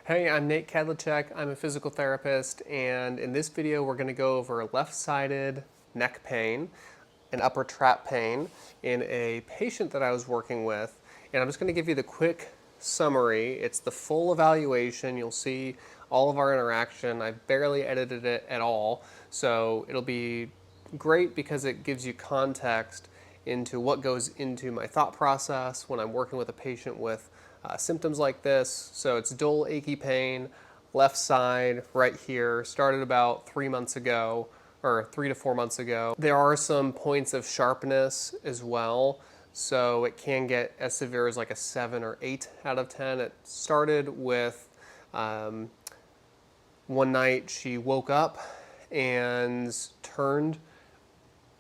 Hey, I'm Nate Kadlicek. I'm a physical therapist, and in this video we're going to go over left-sided neck pain and upper trap pain in a patient that I was working with. And I'm just going to give you the quick summary. It's the full evaluation. You'll see all of our interaction. I barely edited it at all, so it'll be great because it gives you context into what goes into my thought process when I'm working with a patient with symptoms like this. So it's dull achy pain, left side right here, started about 3 months ago, or 3 to 4 months ago. There are some points of sharpness as well, so it can get as severe as like a 7 or 8 out of 10. It started with one night she woke up and turned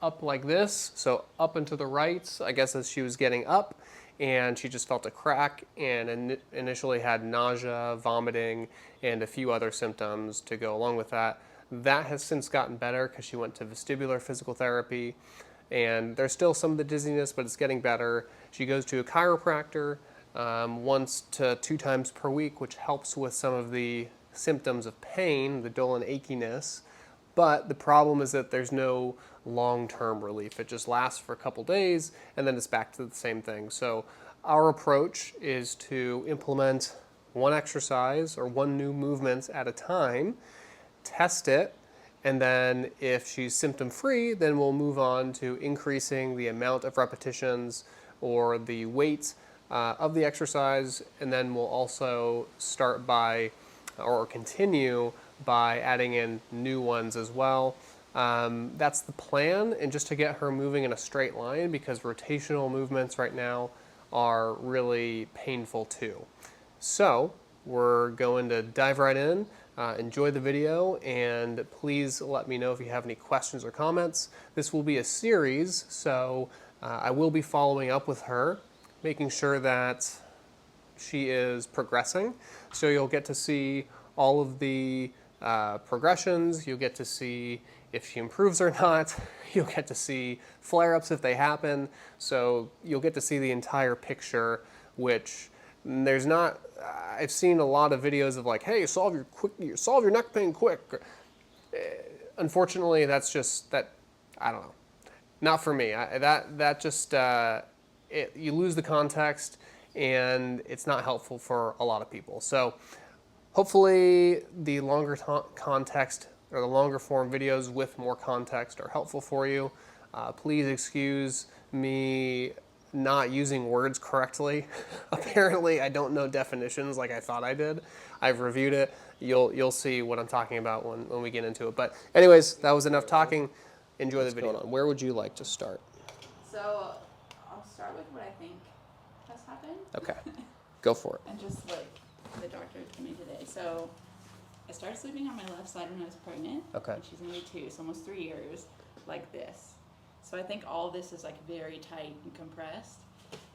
up like this, so up and to the right, I guess as she was getting up, and she just felt a crack and initially had nausea, vomiting, and a few other symptoms to go along with that. That has since gotten better because she went to vestibular physical therapy, and there's still some of the dizziness, but it's getting better. She goes to a chiropractor once to 2 times per week, which helps with some of the symptoms of pain, the dull and achiness. But the problem is that there's no long-term relief. It just lasts for a couple days and then it's back to the same thing. So our approach is to implement one exercise or one new movement at a time, test it, and then if she's symptom-free, then we'll move on to increasing the amount of repetitions or the weight of the exercise, and then we'll also start by or continue by adding in new ones as well. That's the plan, and just to get her moving in a straight line because rotational movements right now are really painful too. So we're going to dive right in. Enjoy the video, and please let me know if you have any questions or comments. This will be a series, so I will be following up with her, making sure that she is progressing. So you'll get to see all of the progressions. You'll get to see if she improves or not. You'll get to see flare-ups if they happen. So you'll get to see the entire picture, which there's not. I've seen a lot of videos of like, hey, solve your neck pain quick. Unfortunately, that's just that. I don't know. Not for me. You lose the context, and it's not helpful for a lot of people. So hopefully the longer context or the longer form videos with more context are helpful for you. Please excuse me not using words correctly. Apparently I don't know definitions like I thought I did. I've reviewed it. You'll see what I'm talking about when we get into it. But anyways, that was enough talking. Enjoy the video. Where would you like to start? So I'll start with what I think has happened. Okay, go for it. And just like the doctor told me today. So I started sleeping on my left side when I was pregnant. Okay. And she's maybe 2, so almost 3 years, like this. So I think all this is like very tight and compressed.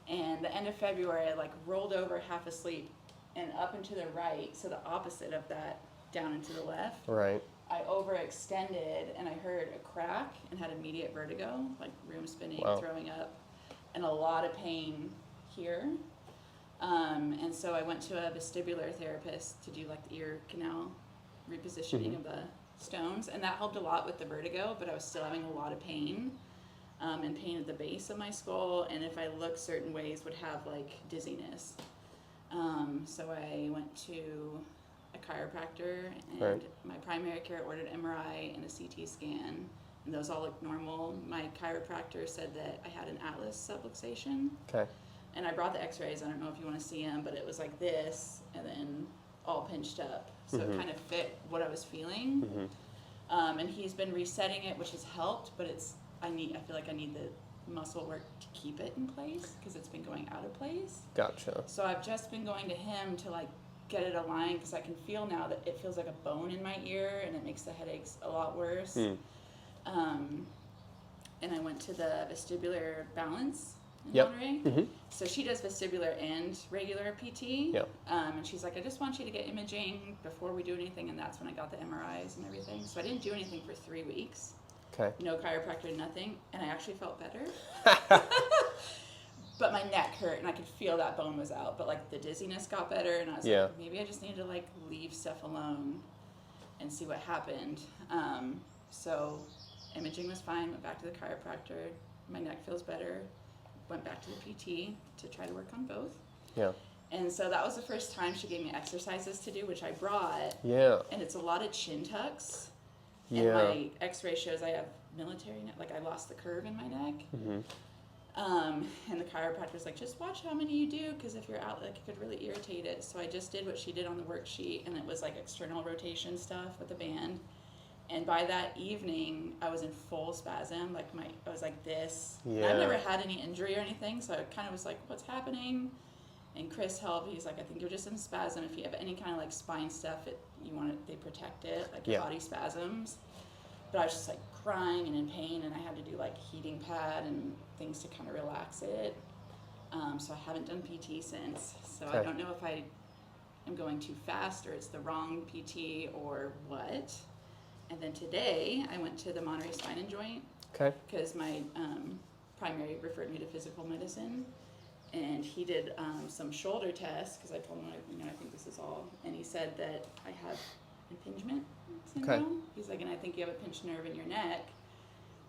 And the end of February, I like rolled over half asleep and up and to the right, so the opposite of that, down and to the left. Right. I overextended and I heard a crack and had immediate vertigo, like room spinning, Wow. throwing up, and a lot of pain here. And so I went to a vestibular therapist to do like the ear canal repositioning of the stones, and that helped a lot with the vertigo, but I was still having a lot of pain, and pain at the base of my skull, and if I looked certain ways would have like dizziness. So I went to a chiropractor, and Right. my primary care ordered MRI and a CT scan, and those all looked normal. My chiropractor said that I had an atlas subluxation. Okay. And I brought the x-rays. I don't know if you want to see them, but it was like this and then all pinched up. So it kind of fit what I was feeling. And he's been resetting it, which has helped, but I feel like I need the muscle work to keep it in place because it's been going out of place. Gotcha. So I've just been going to him to like get it aligned because I can feel now that it feels like a bone in my ear and it makes the headaches a lot worse. And I went to the vestibular balance in Monterey. So she does vestibular and regular PT. Yep. And she's like, I just want you to get imaging before we do anything, and that's when I got the MRIs and everything. So I didn't do anything for 3 weeks. Okay. No chiropractor, nothing, and I actually felt better. but my neck hurt and I could feel that bone was out, but like the dizziness got better, and I was Yeah. like, maybe I just need to like leave stuff alone and see what happened. So imaging was fine, went back to the chiropractor, my neck feels better, went back to the PT to try to work on both. Yeah. And so that was the first time she gave me exercises to do, which I brought. Yeah. And it's a lot of chin tucks. Yeah. And my x-ray shows I have military neck, like I lost the curve in my neck. Mm-hmm. And the chiropractor was like, just watch how many you do, because if you're out, like, it could really irritate it. So I just did what she did on the worksheet, and it was like external rotation stuff with the band. And by that evening, I was in full spasm. Like I was like this. Yeah. I've never had any injury or anything, so I kind of was like, what's happening? And Chris helped. He's like, I think you're just in spasm. If you have any kind of like spine stuff, they protect it, like your body spasms. But I was just like crying and in pain, and I had to do like heating pad and things to kind of relax it. So I haven't done PT since. So I don't know if I am going too fast or it's the wrong PT or what. And then today I went to the Monterey Spine and Joint because my primary referred me to physical medicine. And he did some shoulder tests because I told him, I think this is all. And he said that I have impingement syndrome. Okay. He's like, and I think you have a pinched nerve in your neck,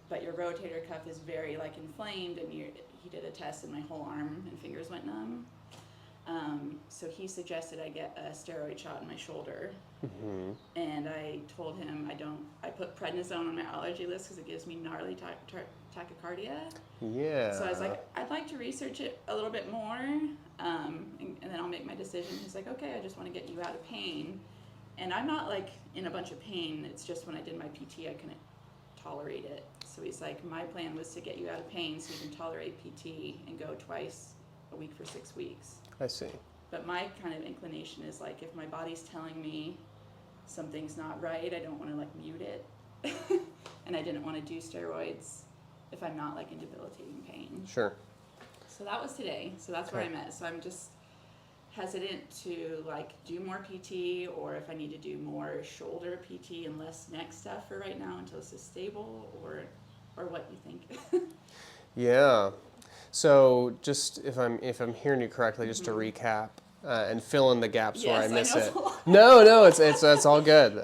but your rotator cuff is very like inflamed. And he did a test, and my whole arm and fingers went numb. So he suggested I get a steroid shot in my shoulder. Mm-hmm. And I told him I put prednisone on my allergy list because it gives me gnarly tachycardia. Yeah. So I was like, I'd like to research it a little bit more, and then I'll make my decision. He's like, okay, I just want to get you out of pain. And I'm not like in a bunch of pain. It's just when I did my PT, I couldn't tolerate it. So he's like, my plan was to get you out of pain so you can tolerate PT and go twice a week for 6 weeks. I see. But my kind of inclination is like, if my body's telling me something's not right, I don't want to like mute it. And I didn't want to do steroids if I'm not like in debilitating pain. Sure. So that was today. So that's where I'm at. So I'm just hesitant to like do more PT, or if I need to do more shoulder PT and less neck stuff for right now until this is stable, or what you think. Yeah. So just if I'm hearing you correctly, just to recap and fill in the gaps where I miss it. No, it's all good.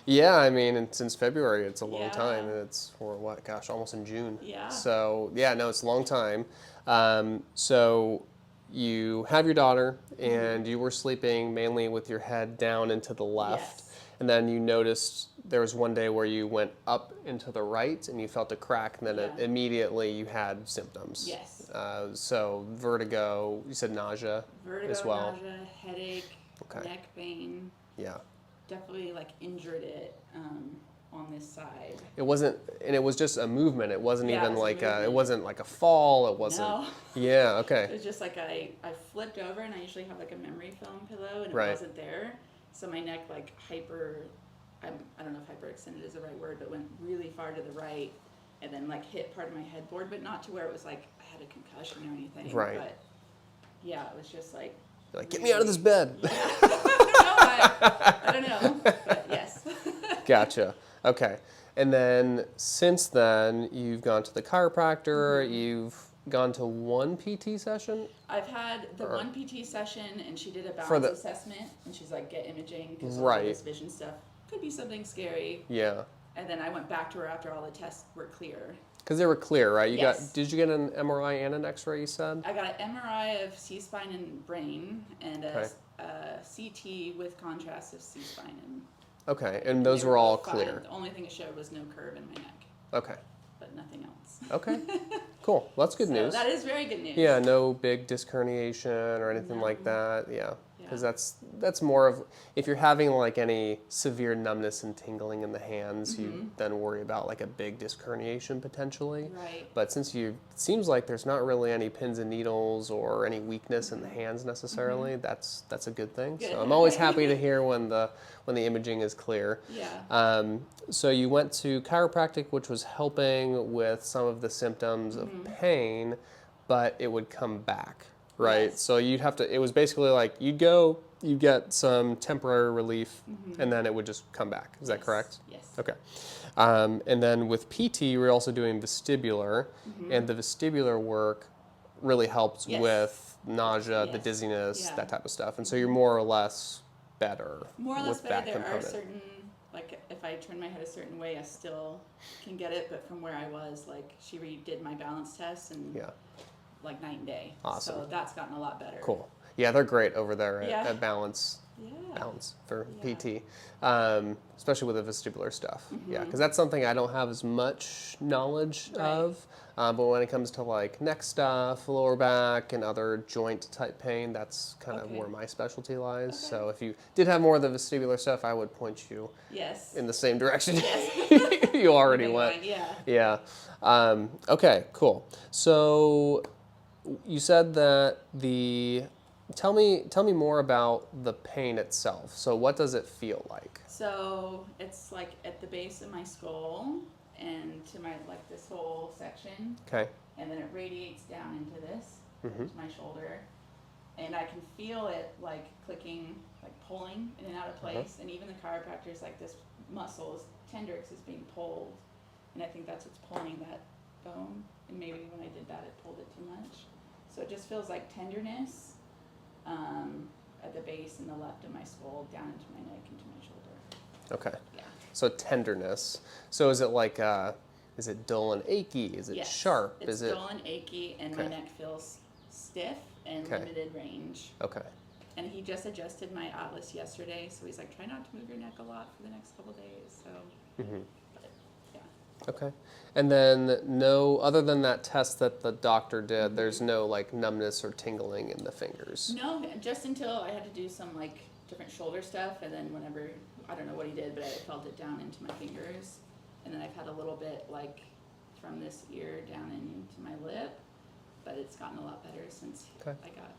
Yeah, I mean, since February, it's a long time, and it's almost in June. Yeah. So yeah, no, it's a long time. So you have your daughter, and you were sleeping mainly with your head down and to the left. Yes. And then you noticed there was one day where you went up into the right and you felt a crack, and then immediately you had symptoms. Yes. So vertigo, you said nausea as well. Nausea, headache, neck pain. Yeah. Definitely like injured it on this side. It wasn't, and it was just a movement. It wasn't even like it wasn't like a fall. It wasn't. No. Yeah. Okay. It was just like I flipped over, and I usually have like a memory foam pillow, and it Right. wasn't there. So my neck like I don't know if hyperextended is the right word, but went really far to the right, and then like hit part of my headboard, but not to where it was like I had a concussion or anything. Right. But yeah, it was just like. You're like, get me out of this bed. Yeah. I don't know, but yes. Gotcha. Okay. And then since then, you've gone to the chiropractor. You've gone to one PT session. I've had the one PT session, and she did a balance the- assessment, and she's like, get imaging, because Right. this vision stuff could be something scary. Yeah. And then I went back to her after all the tests were clear. Because they were clear, right? Yes. Did you get an MRI and an X-ray? You said. I got an MRI of C-spine and brain, and a CT with contrast of C-spine and. Okay, and those were all fine. clear. The only thing it showed was no curve in my neck, Okay. but nothing else. Okay. Cool. Well, that's good So news. that is very good news. Yeah, no big disc herniation or anything like that. Yeah. Because that's more of, if you're having like any severe numbness and tingling in the hands, you then worry about like a big disc herniation potentially. Right. But since it seems like there's not really any pins and needles or any weakness in the hands necessarily, that's a good thing. Good. So I'm always happy to hear when the imaging is clear. Yeah. So you went to chiropractic, which was helping with some of the symptoms of pain, but it would come back. Right, Yes. so you'd have to, it was basically like you'd get some temporary relief, and then it would just come back. Is that correct? Yes. Okay. And then with PT, we're also doing vestibular, and the vestibular work really helped Yes. with nausea, the Yes. dizziness, Yeah. that type of stuff. And so you're more or less better More or less with better. that There component. are certain, like, if I turn my head a certain way, I still can get it. But from where I was, like, she redid my balance test and Yeah. like night and day. Awesome. So that's gotten a lot better. Cool. Yeah, they're great over there Yeah. at Balance. Yeah. Balance for Yeah. PT, especially with the vestibular stuff. Yeah, Mhm. because that's something I don't have as much knowledge Right. of. But when it comes to like neck stuff, lower back, and other joint type pain, that's kind of Okay. where my specialty lies. Okay. So if you did have more of the vestibular stuff, I would point you Yes. in the same direction Yes. you already Moving went. on, yeah. Yeah. Okay, cool. So you said that tell me more about the pain itself. So what does it feel like? So it's like at the base of my skull and to my, like, this whole section, Okay. and then it radiates down into this, Mhm. to my shoulder. And I can feel it like clicking, like pulling in and out of place. And even the chiropractor's like, this muscle is tender because it's being pulled. And I think that's what's pulling that bone. And maybe when I did that, it pulled it too much. So it just feels like tenderness at the base and the left of my skull, down into my neck, into my shoulder. Okay. Yeah. So tenderness. So is it like is it dull and achy? Is it Yes. sharp? It's Is it dull and achy, and my Okay. neck feels stiff and Okay. limited range. Okay. And he just adjusted my atlas yesterday, so he's like, try not to move your neck a lot for the next couple days. So, Mhm. but, yeah. Okay. And then no other than that test that the doctor did, there's no like numbness or tingling in the fingers. No, just until I had to do some like different shoulder stuff, and then whenever, I don't know what he did, but I felt it down into my fingers. And then I've had a little bit like from this ear down into my lip, but it's gotten a lot better since Okay. I got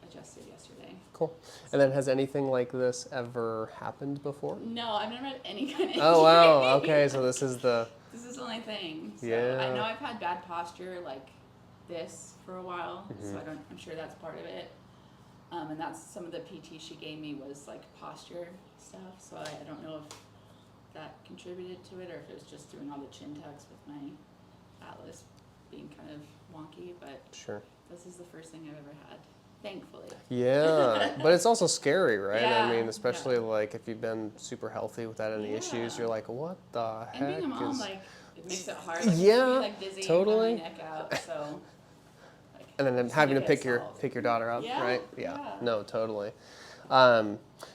adjusted yesterday. Cool. And then has anything like this ever happened before? No, I've never had any kind of Oh wow. injury. Okay, so this is the This is the only thing. So Yeah. I know I've had bad posture like this for a while, so Mhm. I'm sure that's part of it. And that's some of the PT she gave me was like posture stuff. So I don't know if that contributed to it or if it was just doing all the chin tucks with my atlas being kind of wonky. But sure. this is the first thing I've ever had, thankfully. Yeah, but it's also scary, right? Yeah, I mean, especially yeah. like if you've been super healthy without any issues, Yeah. you're like, what the And heck being a mom, is? like, it makes it hard. Like, Yeah, to be, like, dizzy totally. and have my neck out, so. Like, And then just having to get pick your solved. daughter up, Yeah, right? yeah. No, totally.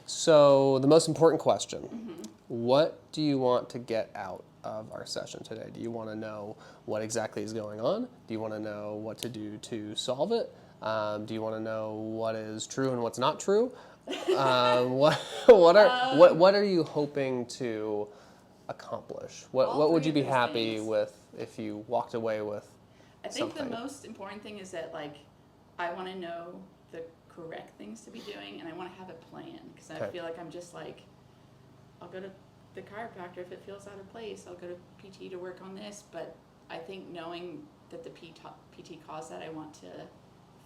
So the most important question: Mm-hmm. what do you want to get out of our session today? Do you want to know what exactly is going on? Do you want to know what to do to solve it? Do you want to know what is true and what's not true? What are you hoping to accomplish? All What would three you be of those happy things. with if you walked away with? I think something? the most important thing is that, like, I want to know the correct things to be doing, and I want to have a plan, because I Okay. feel like I'm just like, I'll go to the chiropractor if it feels out of place. I'll go to PT to work on this, but I think knowing that the PT caused that, I want to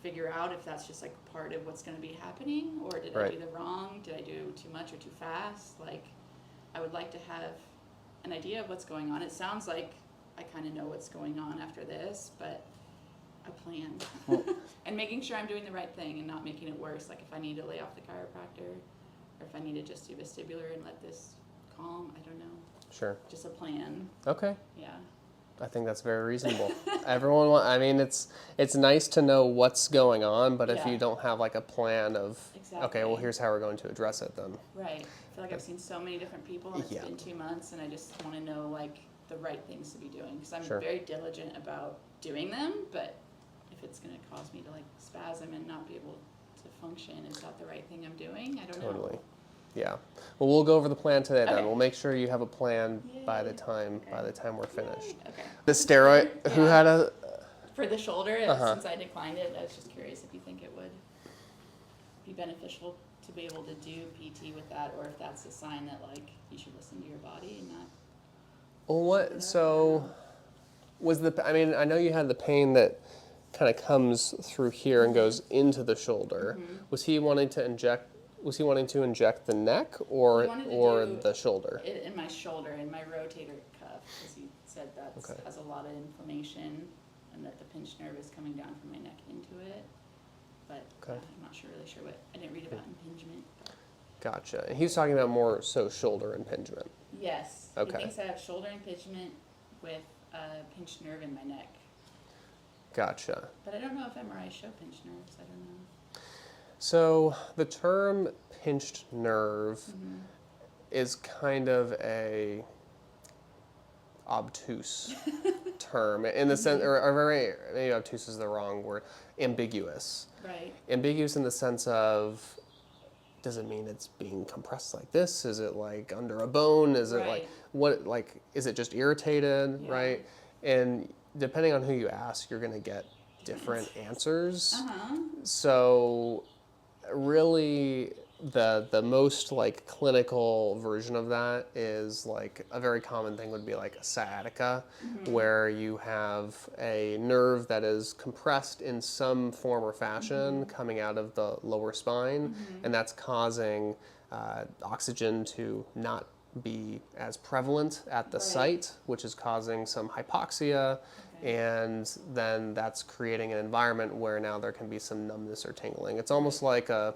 figure out if that's just like part of what's going to be happening, or did I Right. do the wrong? Did I do too much or too fast? Like, I would like to have an idea of what's going on. It sounds like I kind of know what's going on after this, but a plan. And making sure I'm doing the right thing and not making it worse. Like if I need to lay off the chiropractor, or if I need to just do vestibular and let this calm, I don't know. Sure. Just a plan. Okay. Yeah. I think that's very reasonable. I mean, it's nice to know what's going on, but if Yeah. you don't have like a plan of, okay, well, Exactly. here's how we're going to address it, then. Right. I feel like I've seen so many different people, and it's Yeah. been 2 months, and I just want to know like the right things to be doing, because I'm Sure. very diligent about doing them. But if it's going to cause me to like spasm and not be able to function, is that the right thing I'm doing? I don't know. Totally. Yeah. Well, we'll go over the plan today then. Okay. We'll make sure you have a plan by the Yay. time Okay. we're finished. Yay. Okay. The steroid. Who Yeah. had a? For the shoulder, Uh-huh. since I declined it, I was just curious if you think it would be beneficial to be able to do PT with that, or if that's a sign that like you should listen to your body and not. Well, what? So, was the? I mean, I know you had the pain that kind of comes through here and goes into the shoulder. Mhm. Was he wanting to inject? Was he wanting to inject the neck or He wanted to do the shoulder? It in my shoulder, in my rotator cuff, because he said that Okay. has a lot of inflammation. and that the pinched nerve is coming down from my neck into it. But Okay. I'm not really sure what, I didn't read about impingement. But Gotcha. And he was talking about more so shoulder impingement. yes. Okay. He thinks I have shoulder impingement with a pinched nerve in my neck. Gotcha. But I don't know if MRIs show pinched nerves. I don't know. So the term pinched nerve is kind of a obtuse term in the sense, or very, maybe obtuse is the wrong word, ambiguous. Right. Ambiguous in the sense of, does it mean it's being compressed like this? Is it like under a bone? Is it like, Right. what, like, is it just irritated, Yeah. right? And depending on who you ask, you're going to get different answers. Uh-huh. So really the most like clinical version of that is like a very common thing would be like a sciatica, where you have a nerve that is compressed in some form or fashion coming out of the lower spine, and that's causing oxygen to not be as prevalent at the Right. site, which is causing some hypoxia. And then that's creating an environment where now there can be some numbness or tingling. It's almost like a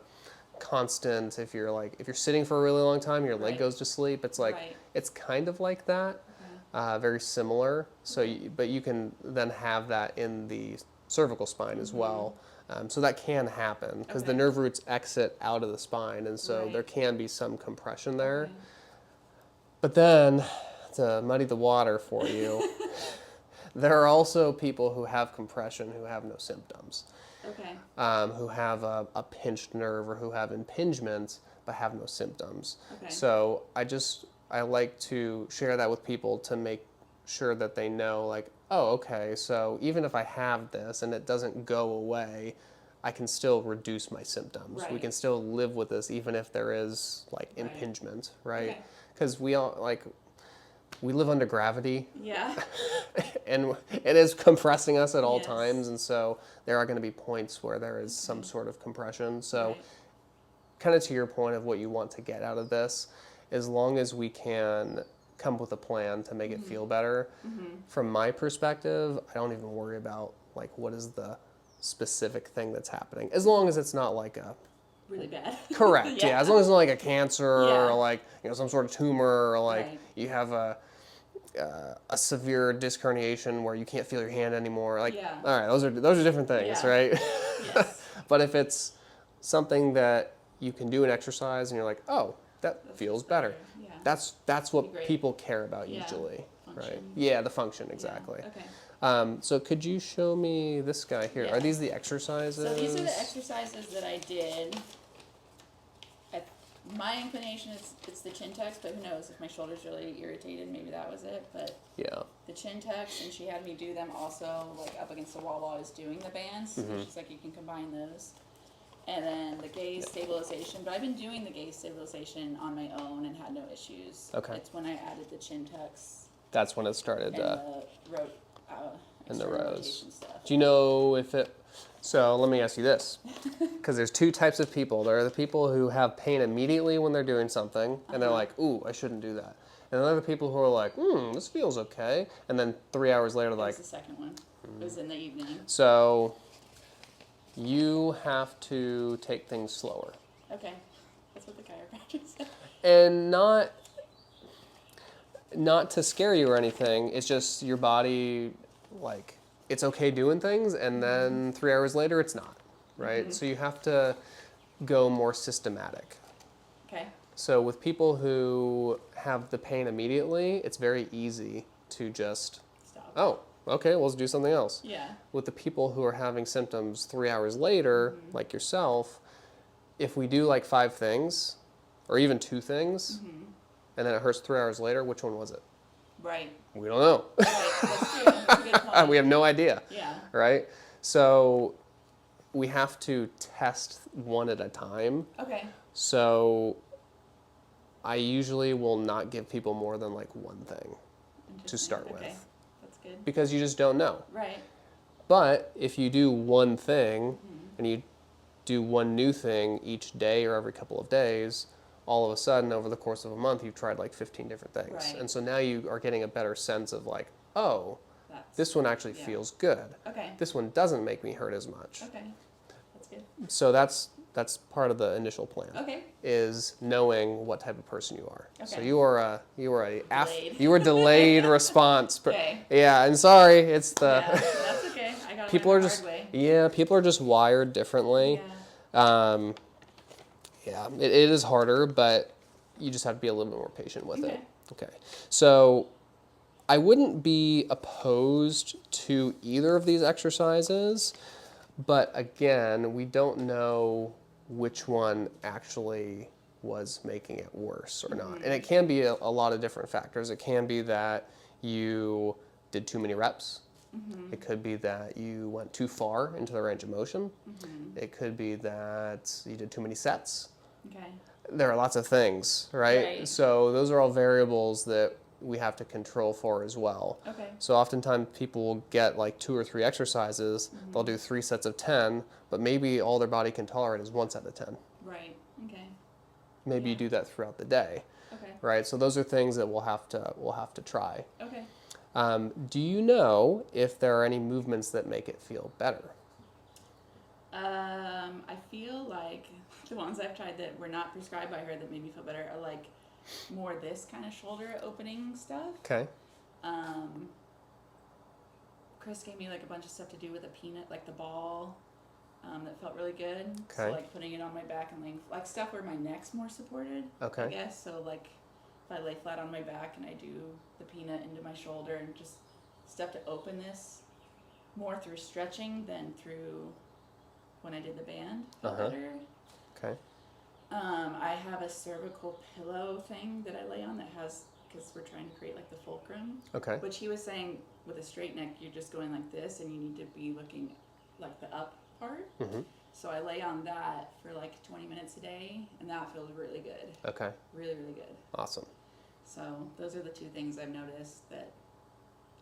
constant, if you're sitting for a really long time, your leg Right. goes to sleep. It's like, Right. it's kind of like that, very similar. So, but you can then have that in the cervical spine as well. So that can happen because the Okay. nerve roots exit out of the spine, and so Right. there can be some compression there. Okay. But then, to muddy the water for you, there are also people who have compression who have no symptoms, Okay. who have a pinched nerve or who have impingement but have no symptoms. Okay. So I like to share that with people to make sure that they know, like, oh, okay, so even if I have this and it doesn't go away, I can still reduce my symptoms. We Right. can still live with this even if there is like Right. impingement, right? Okay. Because we live under gravity, Yeah. and it is compressing us at all Yes. times, and so there are going to be points where there is some sort of compression. So Right. kind of to your point of what you want to get out of this, as long as we can come up with a plan to make it feel better, from my perspective, I don't even worry about like what is the specific thing that's happening, as long as it's not like a Really bad. correct, yeah. As long as it's not like a cancer Yeah. or like some sort of tumor, or like Right. you have a severe disc herniation where you can't feel your hand anymore. Like, Yeah. all right, those are different things, Yeah. right? Yes. But if it's something that you can do an exercise and you're like, oh, that feels better. Yeah. That's what Great. people care about Yeah. usually, right? Function. Yeah, the function exactly. Yeah. Okay. So could you show me this guy here? Are Yeah. these the exercises? So these are the exercises that I did. My inclination is it's the chin tucks, but who knows if my shoulder's really irritated, maybe that was it. But Yeah. the chin tucks, and she had me do them also like up against the wall while I was doing the bands. So she's like, you can combine those. And then the gaze stabilization, but I've been doing the gaze stabilization on my own and had no issues. Okay. It's when I added the chin tucks That's when it started. and the and the external rows. rotation stuff. Do you know if it? So let me ask you this, because there's two types of people. There are the people who have pain immediately when they're doing something, and they're like, "Ooh, I shouldn't do that." And then there are the people who are like, "This feels okay," and then 3 hours later, That they're was like, the second one. It was in the evening. "So you have to take things slower." Okay. That's what the chiropractor said. And not to scare you or anything. It's just your body, like, it's okay doing things, and then 3 hours later, it's not, right? So you have to go more systematic. Okay. So with people who have the pain immediately, it's very easy to just, Stop. oh, okay, well, let's do something else. Yeah. With the people who are having symptoms 3 hours later, like yourself, if we do like 5 things, or even 2 things, and then it hurts 3 hours later, which one was it? Right. We don't know. Right. That's true. That's a good point. We have no idea, Yeah. right? So we have to test one at a time. Okay. So I usually will not give people more than like one thing to start Okay. with, That's good. because you just don't know. Right. But if you do one thing and you do one new thing each day or every couple of days, all of a sudden over the course of a month you've tried like 15 different things. Right. And so now you are getting a better sense of like, oh, This one actually yeah. feels good. Okay. This one doesn't make me hurt as much. Okay. That's good. So that's part of the initial plan. Okay. Is knowing what type of person you are. So Okay. you are delayed response. Okay. Yeah, and sorry, it's the Yeah, that's okay. I got people learn are the just hard way. people are just wired differently. Yeah. It is harder, but you just have to be a little bit more patient with Okay. it. Okay. So I wouldn't be opposed to either of these exercises, but again, we don't know which one actually was making it worse or not. And it can be a lot of different factors. It can be that you did too many reps. It could be that you went too far into the range of motion. It could be that you did too many sets. Okay. There are lots of things, right? So those are all variables that we have to control for as well. Okay. So oftentimes people will get like 2 or 3 exercises. They'll do 3 sets of 10, but maybe all their body can tolerate is 1 set of 10. Right. Okay. Maybe you do that throughout the day, Okay. right? So those are things that we'll have to try. Okay. Do you know if there are any movements that make it feel better? I feel like the ones I've tried that were not prescribed by her that made me feel better are like more this kind of shoulder opening stuff. Okay. Chris gave me like a bunch of stuff to do with a peanut, like the ball, that felt really good. So Okay. like putting it on my back and laying, like stuff where my neck's more supported. Okay. I guess so. Like if I lay flat on my back and I do the peanut into my shoulder and just stuff to open this more through stretching than through when I did the band. Felt better. Okay. I have a cervical pillow thing that I lay on that has, because we're trying to create like the fulcrum. Okay. Which he was saying with a straight neck, you're just going like this and you need to be looking like the up part. So I lay on that for like 20 minutes a day and that feels really good. Okay. Really, really good. Awesome. So those are the 2 things I've noticed that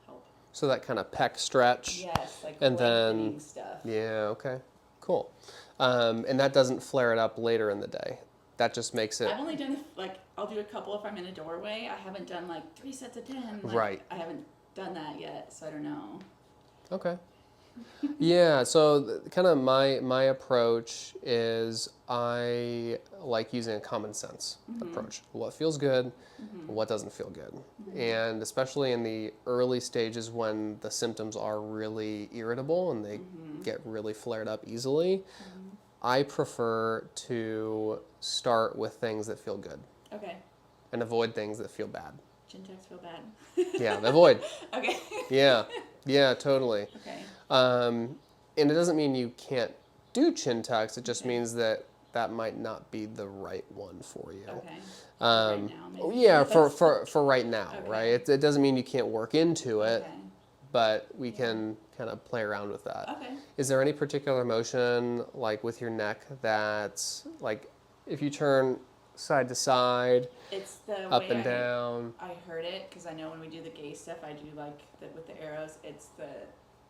help. So that kind of pec stretch. Yes, like And then- lengthening stuff. Yeah, okay. Cool. And that doesn't flare it up later in the day. That just makes it I've only done like I'll do a couple if I'm in a doorway. I haven't done like 3 sets of 10. Like, right. I haven't done that yet, so I don't know. Okay. Yeah, so kind of my approach is I like using a common sense approach. What feels good, what doesn't feel good. And especially in the early stages when the symptoms are really irritable and they get really flared up easily, I prefer to start with things that feel good Okay. and avoid things that feel bad. Chin tucks feel bad. Yeah, avoid. Okay. Yeah, totally. Okay. And it doesn't mean you can't do chin tucks. It just means that might not be the right one for you. Okay. Right now, maybe. Yeah, for right now, Okay. right? It doesn't mean you can't work into it, Okay. but we can kind of play around with that. Okay. Is there any particular motion, like with your neck, that's like if you turn side to side, It's the up way and down? I heard it because I know when we do the gay stuff, I do like with the arrows. It's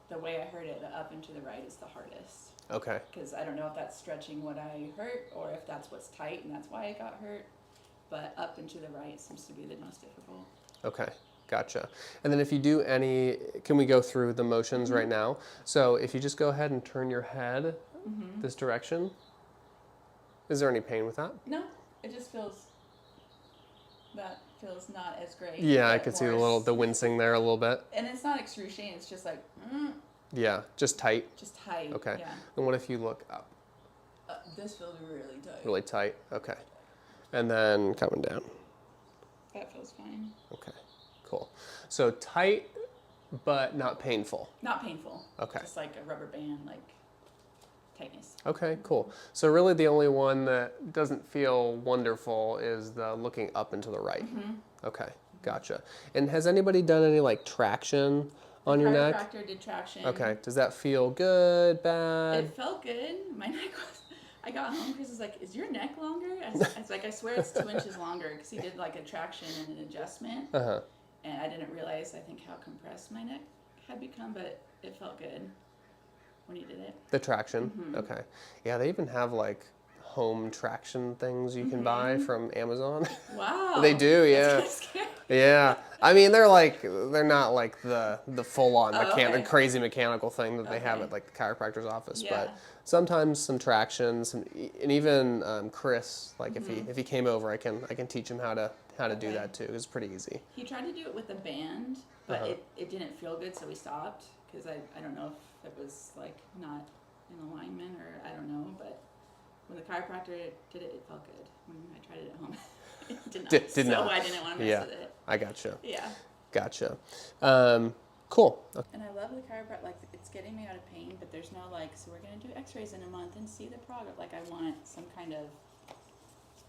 the way I heard it. The up and to the right is the hardest. Okay. Because I don't know if that's stretching what I hurt or if that's what's tight and that's why I got hurt. But up and to the right seems to be the most difficult. Okay, gotcha. And then if you do any, can we go through the motions right now? So if you just go ahead and turn your head this direction, is there any pain with that? No, it just feels, that feels not as great. Yeah, I but could see more the wincing there a little bit. And it's not excruciating, it's just like, Yeah, just tight. just tight. Okay. Yeah. And what if you look up? This feels really tight. Really tight. Okay. And then coming down. That feels fine. Okay, cool. So tight, but not painful. Not painful. Okay. Just like a rubber band, like tightness. Okay, cool. So really the only one that doesn't feel wonderful is the looking up and to the right. Okay, gotcha. And has anybody done any like traction on your neck? Chiropractor did traction. Okay, does that feel good, bad? It felt good. My neck was. I got home. Chris was like, "Is your neck longer?" I was like, "I swear it's 2 inches longer," because he did like a traction and an adjustment, Uh-huh. and I didn't realize I think how compressed my neck had become, but it felt good when he did it. The traction? Okay. Yeah, they even have like home traction things you can buy from Amazon. Wow. They do, yeah. That's kind of scary. Yeah. I mean, they're not like the full on Oh, okay. crazy mechanical thing that they have Okay. at like the chiropractor's office, Yeah. but sometimes some traction, and even Chris, like if he came over, I can teach him how to do Okay. that too. It's pretty easy. He tried to do it with a band, but Uh-huh. it didn't feel good, so we stopped because I don't know if it was like not in alignment or I don't know, but when the chiropractor did it, it felt good. When I tried it at home, it did not. Did so not. I didn't want to mess Yeah, with it. I gotcha. Yeah. Gotcha. Cool. Okay. And I love the chiropractor. Like it's getting me out of pain, but there's no like. So we're gonna do X-rays in a month and see the progress. Like I want some kind of.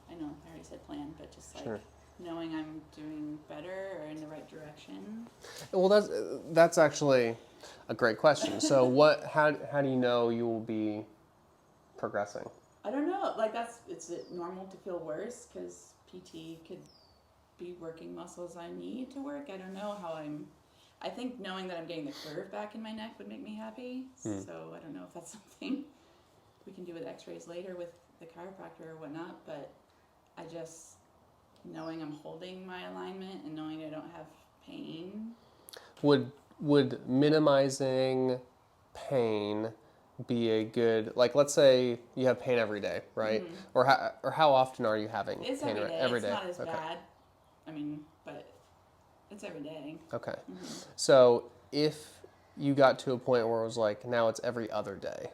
I know I already said plan, but just like Sure. knowing I'm doing better or in the right direction. Well, that's actually a great question. So how do you know you will be progressing? I don't know. Like it's normal to feel worse because PT could be working muscles I need to work. I don't know how I think knowing that I'm getting the curve back in my neck would make me happy. So I don't know if that's something we can do with X-rays later with the chiropractor or whatnot. But I just knowing I'm holding my alignment and knowing I don't have pain. Would minimizing pain be a good, like, let's say you have pain every day, right? Or how often are you having It's pain? every day. Every It's day. not as Okay. bad. I mean, but it's every day. Okay. So if you got to a point where it was like now it's every other day,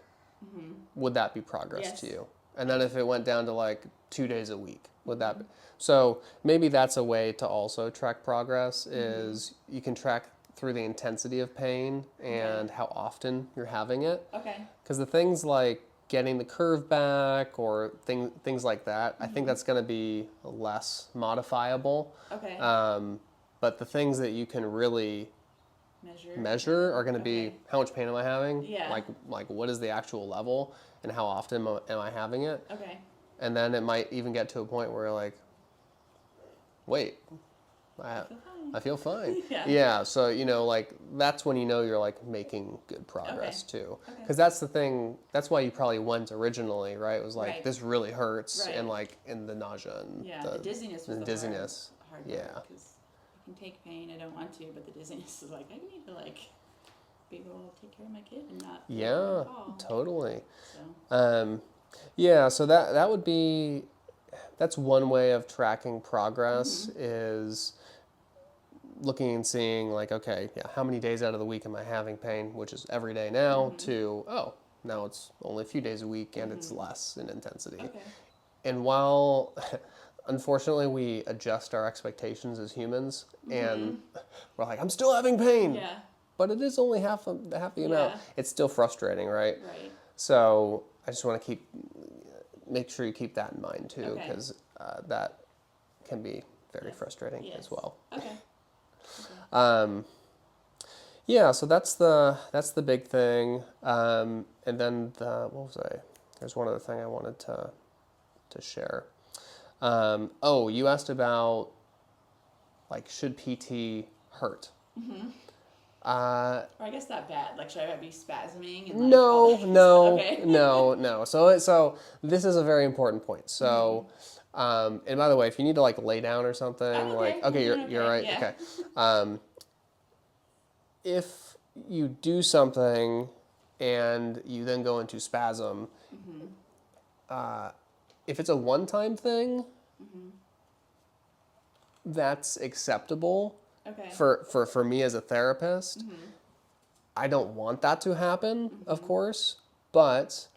would that be progress Yes. to you? And then if it went down to like 2 days a week, would that be? So maybe that's a way to also track progress is you can track through the intensity of pain and how often you're having it. Okay. Because the things like getting the curve back or things like that, I think that's going to be less modifiable. Okay. But the things that you can really measure are going to be Okay. how much pain am I having? Yeah. Like what is the actual level and how often am I having it? Okay. And then it might even get to a point where you're like, wait, I feel fine. Yeah. Yeah. So, like that's when you're like making good progress too. Okay. Because that's the thing. That's why you probably went originally, right? It was like, Right. this really hurts. Right. And like in the nausea and Yeah, the dizziness was the the dizziness. hard Yeah. because I can take pain. I don't want to, but the dizziness is like I need to like be able to take care of my kid and not Yeah, fall. totally. So Yeah, so that would be, that's one way of tracking progress is looking and seeing like, okay, yeah, how many days out of the week am I having pain, which is every day now, to, oh, now it's only a few days a week and it's less in intensity. okay. And while unfortunately we adjust our expectations as humans and we're like, I'm still having pain, Yeah. but it is only half the amount. Yeah. It's still frustrating, right? Right. So I just want to make sure you keep that in mind too, Okay. because that can be very frustrating Yes. as well. Okay. Yeah, so that's the big thing. And then what was there's one other thing I wanted to share. You asked about like should PT hurt? Or I guess not bad. Like, should I be spasming? And, like, No, no, Okay. no. So this is a very important point. So, and by the way, if you need to like lay down or something, I'm like okay. I'm doing you're okay, right. yeah. Okay. If you do something and you then go into spasm, if it's a one-time thing, that's acceptable. Okay. For me as a therapist. I don't want that to happen, of course, but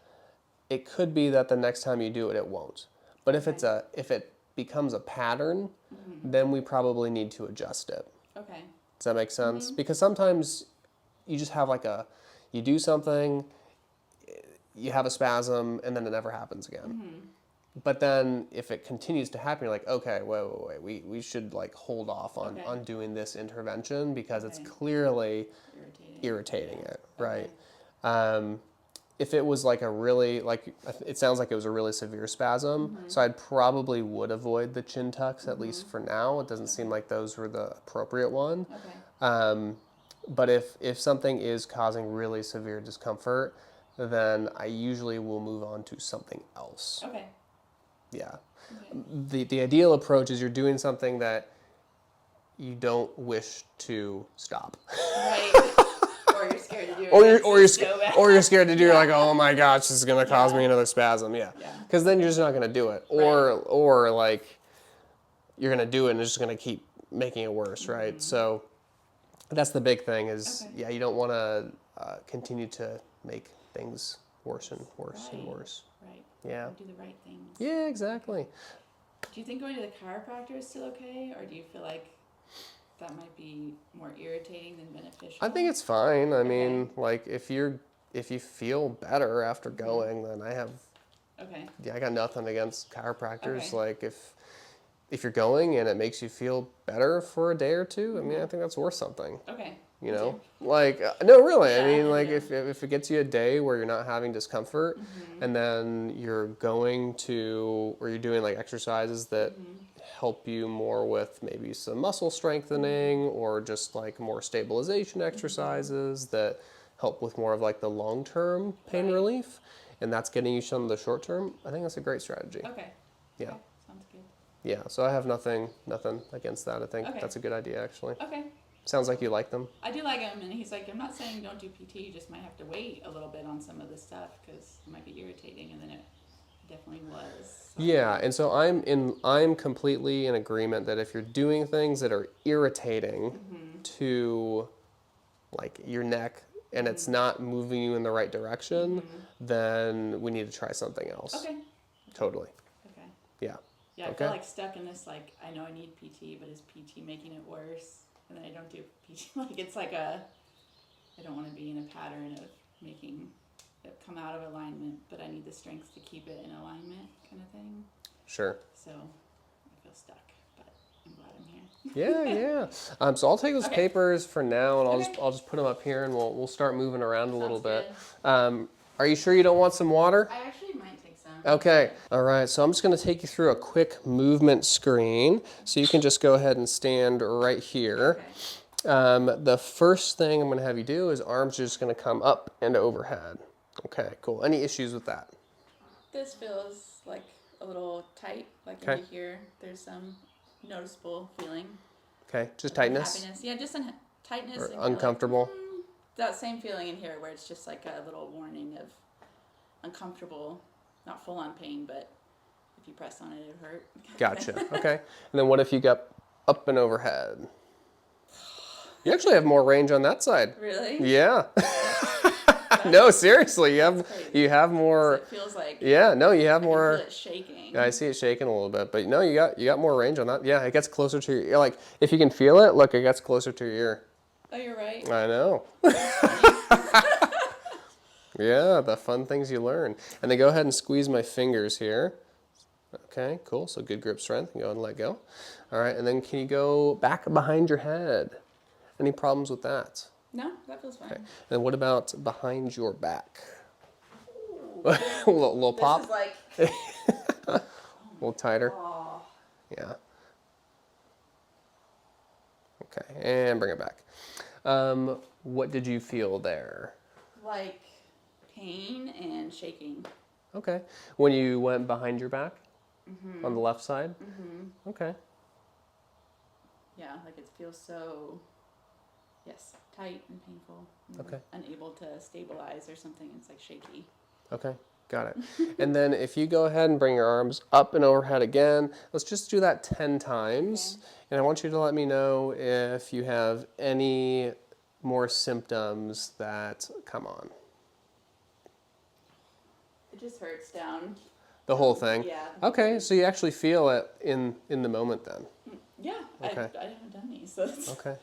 it could be that the next time you do it, it won't. But if if it becomes a pattern, then we probably need to adjust it. Okay. Does that make sense? Because sometimes you just have you do something, you have a spasm, and then it never happens again. But then if it continues to happen, you're like, okay, wait, we should like hold off on doing this intervention because it's clearly irritating it, right? If it was like a really, it sounds like it was a really severe spasm, so I'd probably would avoid the chin tucks, at least for now. It doesn't seem like those were the appropriate one. Okay. But if something is causing really severe discomfort, then I usually will move on to something else. Okay. Yeah. Okay. The ideal approach is you're doing something that you don't wish to stop. Right. Or you're scared to do it. Or you're scared to do it. Like, oh my gosh, this is gonna cause Yeah. me another spasm. Yeah. Yeah. Because then you're just not gonna do it. Or like you're gonna do it and it's just gonna keep making it worse, right? So that's the big thing is Okay. you don't want to continue to make things worse and worse and Right. worse. Right. Yeah. Do the right things. Yeah, exactly. Do you think going to the chiropractor is still okay, or do you feel like that might be more irritating than beneficial? I think it's fine. I Okay. mean, like if you feel better after going, then Okay. I got nothing against chiropractors. Okay. Like if you're going and it makes you feel better for a day or two, I mean, I think that's worth something. Okay. You Me know, too. like no, really. I Yeah, mean, I like do. if it gets you a day where you're not having discomfort, and then you're going to or you're doing like exercises that help you more with maybe some muscle strengthening or just like more stabilization exercises that help with more of like the long-term pain Right. relief, and that's getting you some of the short-term. I think that's a great strategy. Okay. Yeah. Okay. Sounds good. Yeah. So I have nothing against that. I think Okay. that's a good idea actually. Okay. Sounds like you like them. I do like him, and he's like, I'm not saying don't do PT. You just might have to wait a little bit on some of this stuff because it might be irritating, and then it definitely was. So. Yeah, and so I'm completely in agreement that if you're doing things that are irritating to like your neck and it's not moving you in the right direction, then we need to try something else. Okay. Totally. Okay. Yeah. Yeah, I Okay. feel like stuck in this, like, I know I need PT, but is PT making it worse? And then I don't do PT. Like, it's like I don't want to be in a pattern of making it come out of alignment, but I need the strength to keep it in alignment kind of thing. Sure. So I feel stuck, but I'm glad I'm here. Yeah. So I'll take those Okay. papers for now, and Okay. I'll just put them up here, and we'll start moving around a little Sounds bit. Are you sure you don't want some water? I actually might take some. Okay. All right. So I'm just going to take you through a quick movement screen. So you can just go ahead and stand right here. Okay. The first thing I'm going to have you do is arms are just going to come up and overhead. Okay, cool. Any issues with that? This feels like a little tight, like Okay. into here. There's some noticeable feeling. Okay, just of tightness Happiness. Yeah, just tightness. or and kinda uncomfortable? Like, that same feeling in here where it's just like a little warning of uncomfortable, not full on pain, but if you press on it, it would hurt. Gotcha. Okay. And then what if you got up and overhead? You actually have more range on that side. Really? Yeah. No, seriously, crazy. you have more. It feels like Yeah, no, you have I more. can feel it shaking. Yeah, I see it shaking a little bit, but no, you got more range on that. Yeah, it gets closer to your ear. Like if you can feel it, look, it gets closer to your ear. Oh, you're right. I know. Yeah, the fun things you learn. And then go ahead and squeeze my fingers here. Okay, cool. So good grip strength. Go ahead and let go. All right, and then can you go back behind your head? Any problems with that? No, that feels fine. Okay. And what about behind your back? little pop? This is like, A little tighter? oh, Yeah. Okay, and bring it back. What did you feel there? like pain and shaking. Okay. When you went behind your back? On the left side? Mm-hmm. Okay. Yeah, like it feels so, yes, tight and painful. And Okay. Unable to stabilize or something. It's like shaky. Okay. Got it. And then if you go ahead and bring your arms up and overhead again, let's just do that 10 times. Okay. And I want you to let me know if you have any more symptoms that come on. It just hurts down. The whole thing? Yeah. Okay, so you actually feel it in the moment then. Yeah. Okay. I haven't done these, so Okay.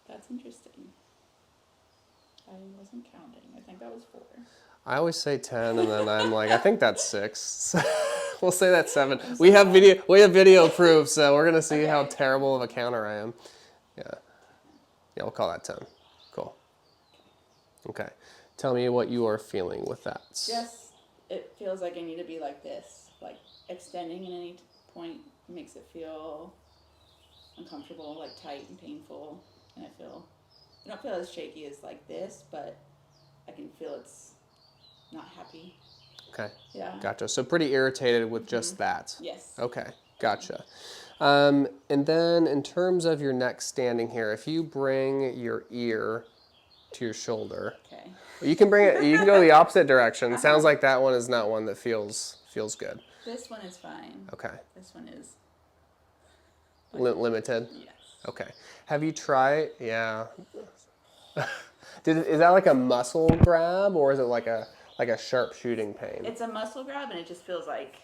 that's interesting. I wasn't counting. I think that was 4. I always say 10 and then I'm like, I think that's 6. We'll say that's 7. We have video proof, so we're gonna see how Okay. terrible of a counter I am. Yeah. Yeah, we'll call that 10. Cool. Okay. Tell me what you are feeling with that. Just, it feels like I need to be like this. Like extending at any point makes it feel uncomfortable, like tight and painful. And I don't feel as shaky as like this, but I can feel it's not happy. Okay. Yeah. Gotcha. So pretty irritated with just that. Yes. Okay. Gotcha. And then in terms of your neck standing here, if you bring your ear to your shoulder, Okay. you can bring it. You can go the opposite direction. Sounds like that one is not one that feels good. This one is fine. Okay. This one is. Limited. Yes. Okay. Have you tried? Yeah. Is that like a muscle grab or is it like a sharp shooting pain? It's a muscle grab and it just feels like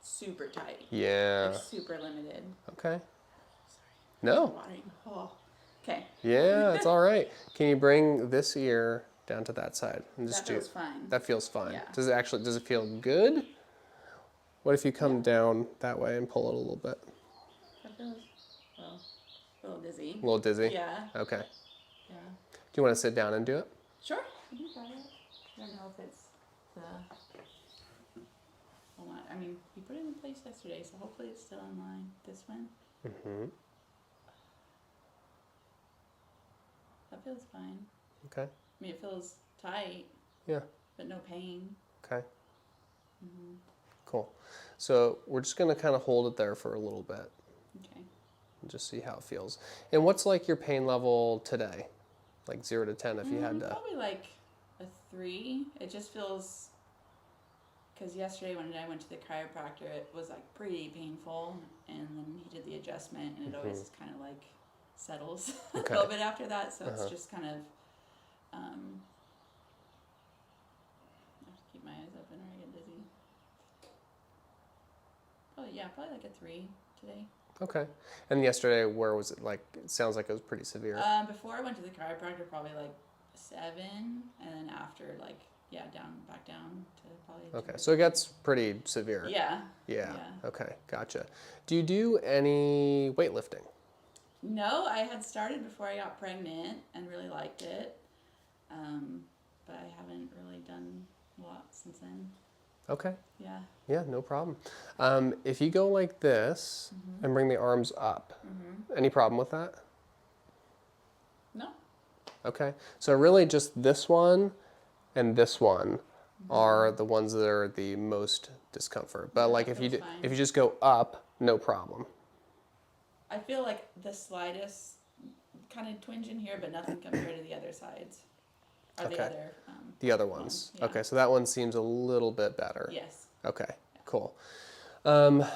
super tight. Yeah. Like super limited. Okay. No. Watering. Oh. Okay. Yeah, it's all right. Can you bring this ear down to that side and just That feels fine. That feels fine. Yeah. Does it feel good? What if you come down that way and pull it a little bit? That feels, well, a little dizzy. A little dizzy? Yeah. Okay. Yeah. Do you want to sit down and do it? Sure. I can try it. I don't know if it's the. Hold on. I mean, you put it in place yesterday, so hopefully it's still in line. This one. Mm-hmm. That feels fine. Okay. I mean, it feels tight. Yeah. But no pain. Okay. Mm-hmm. Cool. So we're just going to kind of hold it there for a little bit Okay. and just see how it feels. And what's like your pain level today? Like 0 to 10 if you had to. Probably like a 3. It just feels. Because yesterday when I went to the chiropractor, it was like pretty painful, and then he did the adjustment, and it always just kind of like settles a little bit after that. So it's just kind of. I have to keep my eyes open or I get dizzy. Probably like a 3 today. Okay. And yesterday, where was it? Like, it sounds like it was pretty severe. Before I went to the chiropractor, probably like 7, and then after back down to probably. Okay, so it gets pretty severe. Yeah. Yeah. Okay, gotcha. Do you do any weightlifting? No, I had started before I got pregnant and really liked it, but I haven't really done a lot since then. Okay. Yeah. Yeah, no problem. If you go like this and bring the arms up, any problem with that? No. Okay, so really just this one and this one are the ones that are the most discomfort. But like if you just go up, no problem. I feel like the slightest kind of twinge in here, but nothing compared to the other sides. Or the other ones. Yeah. Okay, so that one seems a little bit better. Yes. Okay, cool. The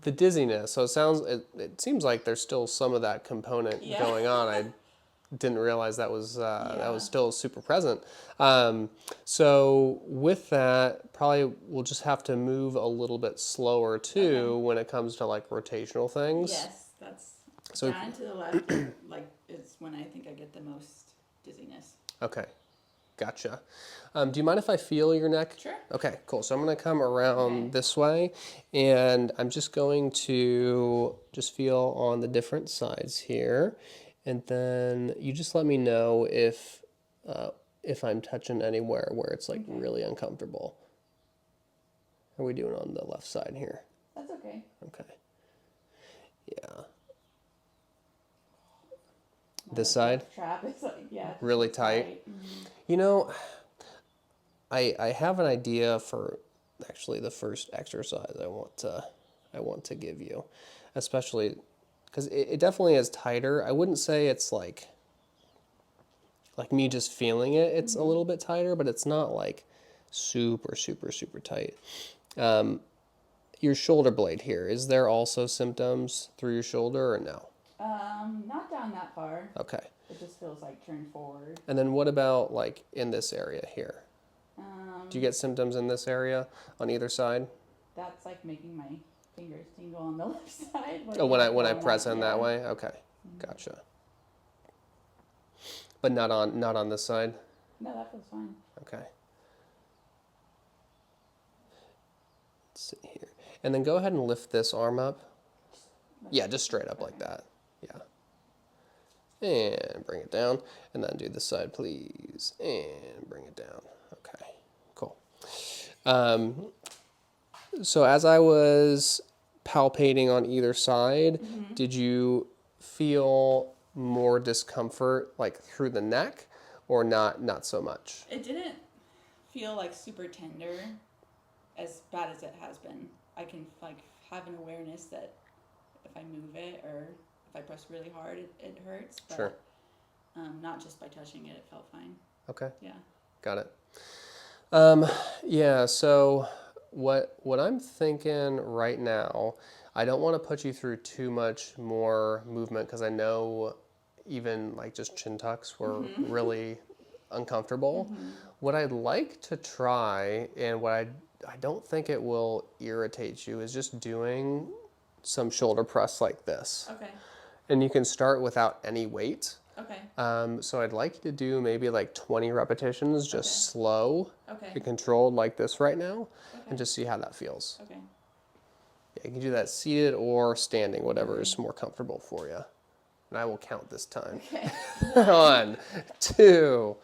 dizziness. So it seems like there's still some of that component going on. I didn't realize that was still super present. So with that, probably we'll just have to move a little bit slower too when it comes to like rotational things. Yes, that's down to the left. Like is when I think I get the most dizziness. Okay, gotcha. Do you mind if I feel your neck? Sure. Okay, cool. So I'm going to come around this way, and I'm just going to just feel on the different sides here, and then you just let me know if I'm touching anywhere where it's like really uncomfortable. How are we doing on the left side here? That's okay. Okay. Yeah. This side? Trap is like Really tight. You know, I have an idea for actually the first exercise I want to give you, especially because it definitely is tighter. I wouldn't say it's like me just feeling it. It's a little bit tighter, but it's not like super tight. Your shoulder blade here, is there also symptoms through your shoulder or no? Not down that far. Okay. It just feels like turned forward. And then what about like in this area here? Do you get symptoms in this area on either side? That's like making my fingers tingle on the left side. Oh, when I press in that way? Okay. Gotcha. But not on this side? No, that feels fine. Okay. Let's see here. And then go ahead and lift this arm up. Yeah, just straight up like that. Yeah. And bring it down. And then do this side, please. And bring it down. Okay, cool. So as I was palpating on either side, did you feel more discomfort like through the neck or not so much? It didn't feel like super tender as bad as it has been. I can like have an awareness that if I move it or if I press really hard, it hurts. But, Sure. not just by touching it, it felt fine. Okay. Yeah. Got it. Yeah, so what I'm thinking right now, I don't want to put you through too much more movement because I know even like just chin tucks were really uncomfortable. What I'd like to try and what I don't think it will irritate you is just doing some shoulder press like this. Okay. And you can start without any weight. Okay. So I'd like you to do maybe like 20 repetitions, just slow Okay. and controlled like this right now, Okay. and just see how that feels. Okay. Yeah, you can do that seated or standing, whatever is more comfortable for you. And I will count this time. Okay. 1, 2,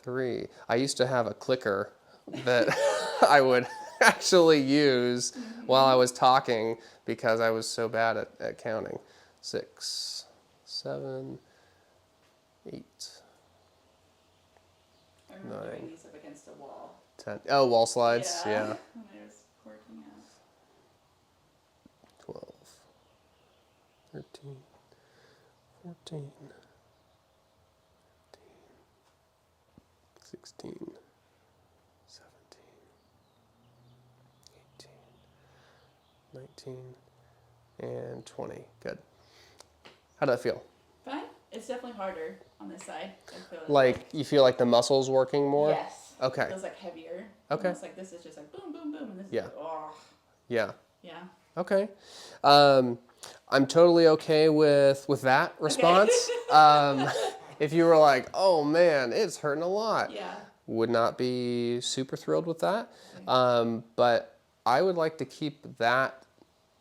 3. I used to have a clicker that I would actually use while I was talking because I was so bad at counting. 6, 7, 8, I remember 9, doing these up against a wall. 10. Oh, wall slides. Yeah. When I was working out. 12, 13, 14, 16, 17, 18, 19, and 20. Good. How did that feel? Fine. It's definitely harder on this side. I feel Like you feel like the muscles working more? Yes. Okay. It feels like heavier. Okay. Almost like this is just like boom, boom, boom, and this Yeah. is like, oh. Yeah. Yeah. Okay. I'm totally okay with that response. If you were like, oh man, it's hurting a lot, Yeah. would not be super thrilled with that. But I would like to keep that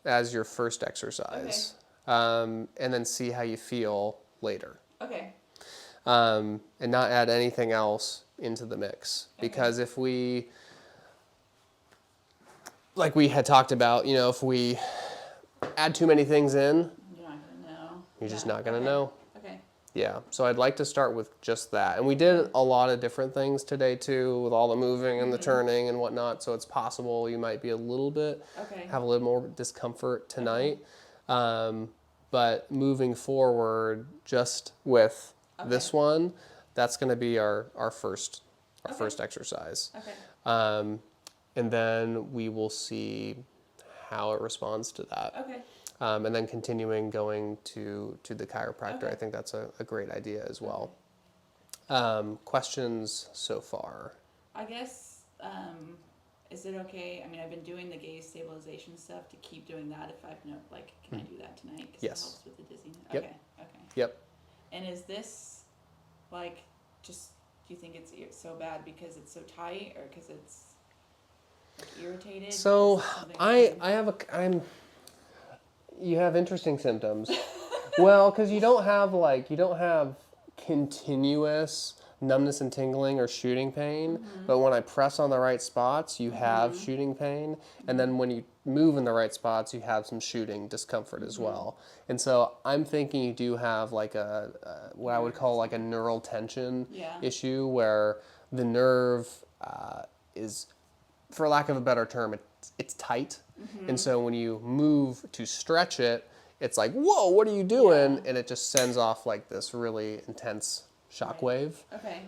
as your first exercise, and then see how you feel later. Okay. And not add anything else into the mix. Because if we, like we had talked about, if we add too many things in, You're not going to know. you're just not going to know. Okay. Yeah, so I'd like to start with just that. And we did a lot of different things today too, with all the moving and the turning and whatnot, so it's possible you might be a little bit, have a little more discomfort tonight. But moving forward, just with this one, that's going to be our first exercise. Okay. And then we will see how it responds to that. Okay. And then continuing going to the chiropractor. Okay. I think that's a great idea as well. Questions so far? I guess, is it okay? I mean, I've been doing the gaze stabilization stuff to keep doing that if I've can I do that tonight? Because Yes. it helps with the dizziness. Yep. Okay. Yep. And is this, just, do you think it's so bad because it's so tight or because it's irritated? So Is it something I'm. You have interesting symptoms. Well, because you don't have continuous numbness and tingling or shooting pain, but when I press on the right spots, you have shooting pain, and then when you move in the right spots, you have some shooting discomfort as well. And so I'm thinking you do have like a what I would call like a neural tension issue where the nerve is, for lack of a better term, it's tight. And so when you move to stretch it, it's like, whoa, what are you doing? And it just sends off like this really intense shock wave. Okay.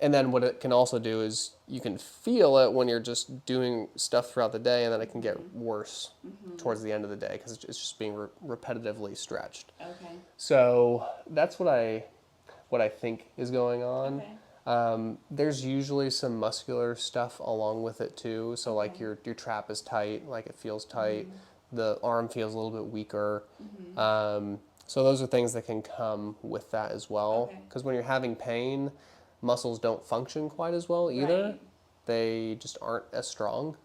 And then what it can also do is you can feel it when you're just doing stuff throughout the day, and then it can get worse towards the end of the day because it's just being repetitively stretched. Okay. So that's what I think is going on. Okay. There's usually some muscular stuff along with it too. So like your trap is tight, like it feels tight. The arm feels a little bit weaker. So those are things that can come with that as well. Because when you're having pain, muscles don't function quite as well either. Right. They just aren't as strong.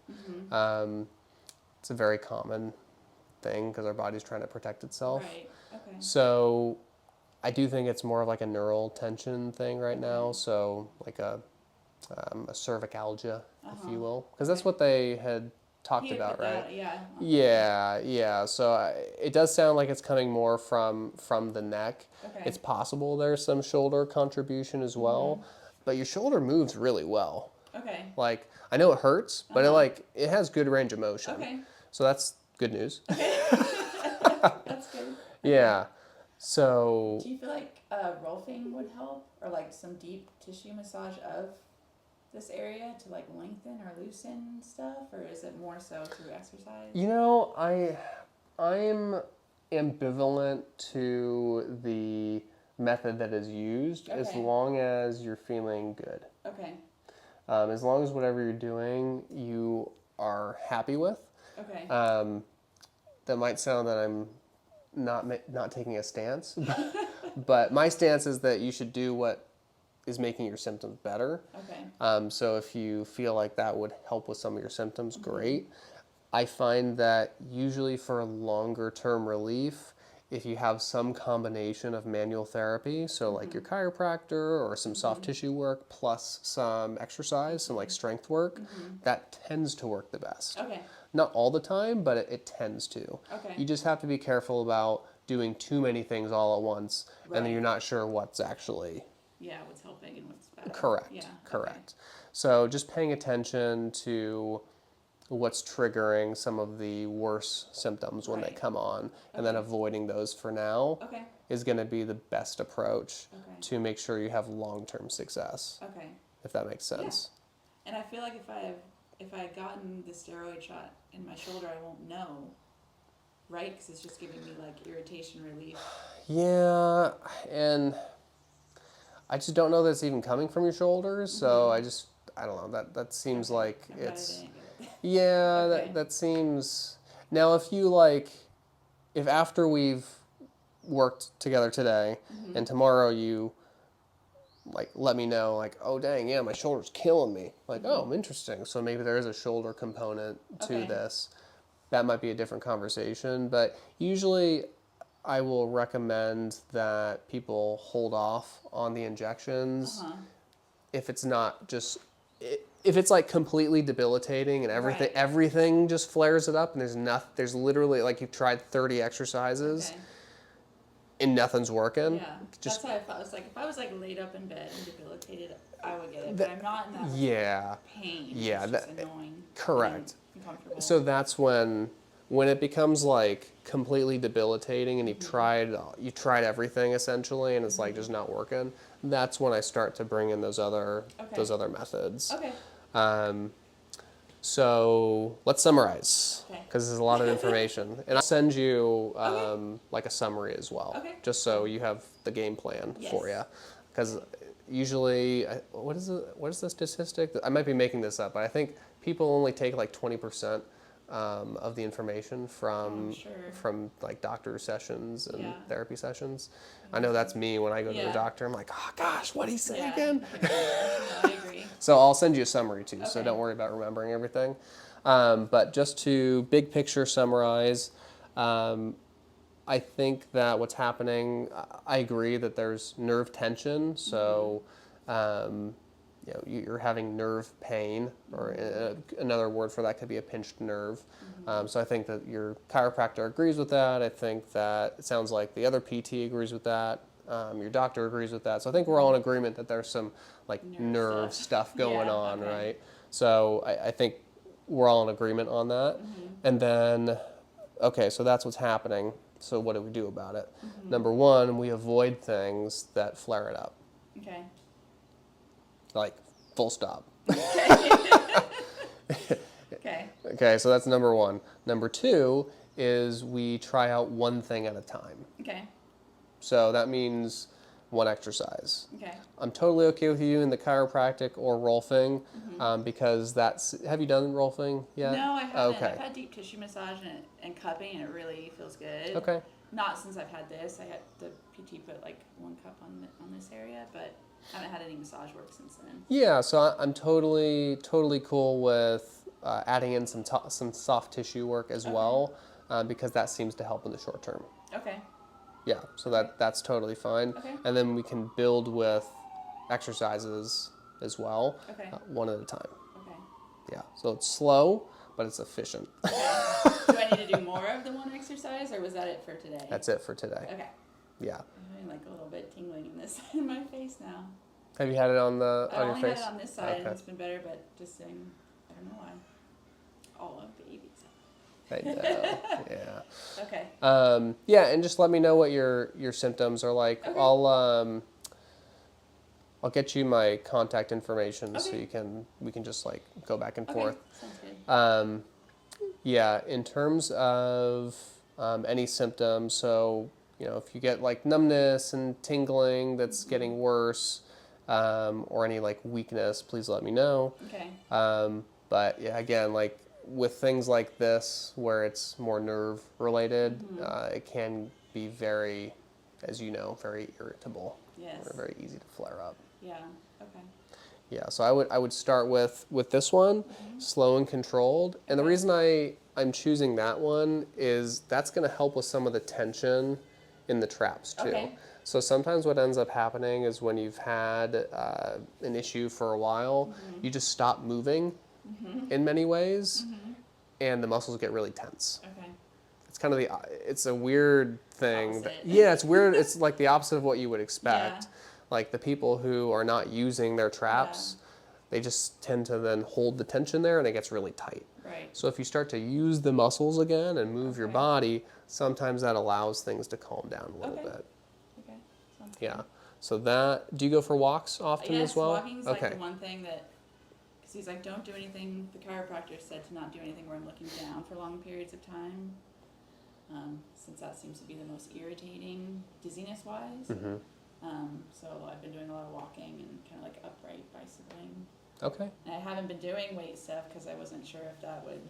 It's a very common thing because our body's trying to protect itself. Right. Okay. So I do think it's more of like a neural tension thing right now. So like a cervicalgia, if you will, because that's what they had talked about, right? Yeah. So it does sound like it's coming more from the neck. Okay. It's possible there's some shoulder contribution as well, but your shoulder moves really well. Okay. Like I know it hurts, but it has good range of motion. Okay. So good news. That's good. Yeah. So Do you feel like rolfing would help, or like some deep tissue massage of this area to like lengthen or loosen stuff, or is it more so through exercise? I'm ambivalent to the method that is used as Okay. long as you're feeling good. Okay. As long as whatever you're doing you are happy with. Okay. That might sound that I'm not taking a stance, but my stance is that you should do what is making your symptoms better. Okay. So if you feel like that would help with some of your symptoms, great. I find that usually for longer term relief, if you have some combination of manual therapy, so like your chiropractor or some soft tissue work plus some exercise, some like strength work, that tends to work the best. Okay. Not all the time, but it tends to. Okay. You just have to be careful about doing too many things all at once, and then Right. you're not sure what's actually Yeah, what's helping and what's better. correct. Yeah. Correct. So just paying attention to what's triggering some of the worst symptoms when they Right. come on, and then Okay. avoiding those for now Okay. is going to be the best approach Okay. to make sure you have long-term success, Okay. if that makes sense. And I feel like if I had gotten the steroid shot in my shoulder, I won't know, right? Because it's just giving me like irritation relief. Yeah, and I just don't know that it's even coming from your shoulders, so I don't know, that seems Okay. like I'm glad I it's, didn't get it. yeah, Okay. that seems, now if you like, if after we've worked together today and tomorrow you like let me know like, oh dang, yeah, my shoulder's killing me, like, oh, interesting, so maybe there is a shoulder component to Okay. this, that might be a different conversation. But usually I will recommend that people hold off on the injections if it's not just, if it's like completely debilitating and Right. everything just flares it up and there's literally like you've tried 30 exercises Okay. and nothing's working. Yeah. Just, That's how I felt. It's like if I was like laid up in bed and debilitated, I would get it. But I'm not in that yeah, pain. yeah, It's just annoying. correct. And uncomfortable. So that's when it becomes like completely debilitating and you've tried everything essentially and it's like just not working. That's when I start to bring in those other methods. Okay. So let's summarize Okay. because this is a lot of information, and I'll send you Okay. like a summary as well, Okay. just so you have the game plan for you. Yes. Because usually, what is the statistic? I might be making this up, but I think people only take like 20% of the information from Sure. from like doctor sessions and Yeah. therapy sessions. I know that's me when I go to the Yeah. doctor. I'm like, oh gosh, what did he say Yeah. again? I agree. So I'll send you a summary too, so Okay. don't worry about remembering everything. But just to big picture summarize, I think that what's happening, I agree that there's nerve tension. So, you're having nerve pain, or another word for that could be a pinched nerve. So I think that your chiropractor agrees with that. I think that it sounds like the other PT agrees with that. Your doctor agrees with that. So I think we're all in agreement that there's some like nerve stuff going Yeah, on, okay. right? So I think we're all in agreement on that. And then, okay, so that's what's happening. So what do we do about it? Number one, we avoid things that flare it up. Okay. Like, full stop. Okay. Okay, so that's number one. Number two is we try out one thing at a time. Okay. So that means one exercise. Okay. I'm totally okay with you in the chiropractic or rolfing because that's, have you done rolfing yet? No, I haven't. Okay. I've had deep tissue massage and cupping, and it really feels good. Okay. Not since I've had this. I had the PT put like one cup on this area, but I haven't had any massage work since then. Yeah, so I'm totally cool with adding in some soft tissue work as well because that seems to help in the short term. Okay. Yeah, so that's totally fine. Okay. And then we can build with exercises as well, Okay. one at a time. Okay. Yeah, so it's slow, but it's efficient. Do I need to do more of the one exercise, or was that it for today? That's it for today. Okay. Yeah. I'm having like a little bit tingling in this in my face now. Have you had it on I your only face? had it on this side, and Okay. it's been better, but just saying, I don't know why. All of babies. I know. Yeah. Okay. Yeah, and just let me know what your symptoms are like. Okay. I'll get you my contact information so Okay. we can just like go back and Okay. forth. Sounds good. Yeah, in terms of any symptoms, so if you get like numbness and tingling that's getting worse, or any like weakness, please let me know. Okay. But yeah, again, like with things like this where it's more nerve related, it can be very, as you know, very irritable. Yes. Or very easy to flare up. Yeah. Okay. Yeah, so I would start with this one, slow and controlled. And the Okay. reason I'm choosing that one is that's going to help with some of the tension in the traps too. Okay. So sometimes what ends up happening is when you've had an issue for a while, you just stop moving in many ways, and the muscles get really tense. Okay. It's kind of it's a weird thing. Opposite. Yeah, it's weird. It's like the opposite of what you would expect. Yeah. Like the people who are not using their traps, they just tend to then hold the tension there and it gets really tight. Right. So if you start to use the muscles again and move your Okay. body, sometimes that allows things to calm down a little Okay. bit. Okay. Sounds Yeah. good. So do you go for walks often Yes, as well? walking's like Okay. the one thing that, because he's like, don't do anything. The chiropractor said to not do anything where I'm looking down for long periods of time, since that seems to be the most irritating dizziness wise. Mm-hmm. So I've been doing a lot of walking and kind of like upright bicycling. Okay. And I haven't been doing weight stuff because I wasn't sure if that would